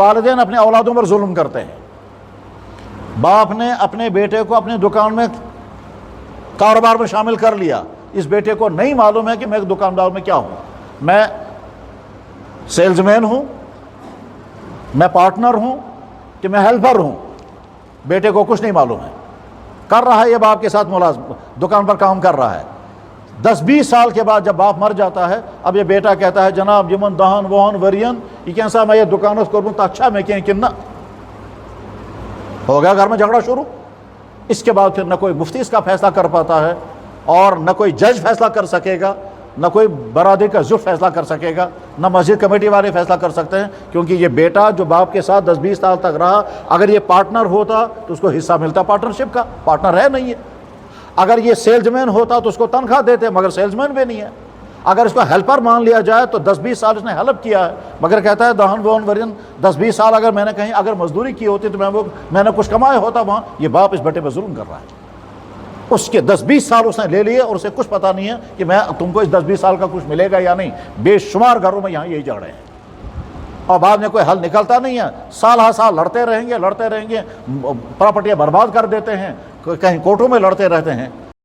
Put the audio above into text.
والدین اپنے اولادوں پر ظلم کرتے ہیں. باپ نے اپنے بیٹے کو اپنی دکان میں کاروبار میں شامل کر لیا. اس بیٹے کو نہیں معلوم ہے کہ میں دکاندار میں کیا ہوں, میں سیلز مین ہوں, میں پارٹنر ہوں, کہ میں ہیلپر ہوں. بیٹے کو کچھ نہیں معلوم ہے. کر رہا ہے یہ باپ کے ساتھ ملازم, دکان پر کام کر رہا ہے. 10-20 سال کے بعد جب باپ مر جاتا ہے, اب یہ بیٹا کہتا ہے جناب یمن دہن وہن ورین یہ کیسا میں یہ دکانت کروں تو اچھا میں کنہ ہو گیا گھر میں جھگڑا شروع. اس کے بعد پھر نہ کوئی مفتی اس کا فیصلہ کر پاتا ہے, اور نہ کوئی جج فیصلہ کر سکے گا, نہ کوئی برادری کا ضبط فیصلہ کر سکے گا, نہ مسجد کمیٹی والے فیصلہ کر سکتے ہیں, کیونکہ یہ بیٹا جو باپ کے ساتھ 10-20 سال تک رہا, اگر یہ پارٹنر ہوتا تو اس کو حصہ ملتا پارٹنرشپ کا. پارٹنر ہے نہیں ہے. اگر یہ سیلز مین ہوتا تو اس کو تنخواہ دیتے, مگر سیلز مین بھی نہیں ہے. اگر اس کو ہیلپر مان لیا جائے تو 10-20 سال اس نے ہیلپ کیا ہے, مگر کہتا ہے دہن وہن ورین 10-20 سال اگر میں نے کہیں اگر مزدوری کی ہوتی تو میں نے کچھ کمایا ہوتا وہاں. یہ باپ اس بیٹے پہ ظلم کر رہا ہے. اس کے 10-20 سال اس نے لے لیے اور اسے کچھ پتہ نہیں ہے کہ میں تم کو اس 10-20 سال کا کچھ ملے گا یا نہیں. بے شمار گھروں میں یہاں یہی جھگڑے ہیں, اور بعد میں کوئی حل نکلتا نہیں ہے. سال ہر سال لڑتے رہیں گے, پراپرٹیاں برباد کر دیتے ہیں, کہیں کورٹوں میں لڑتے رہتے ہیں.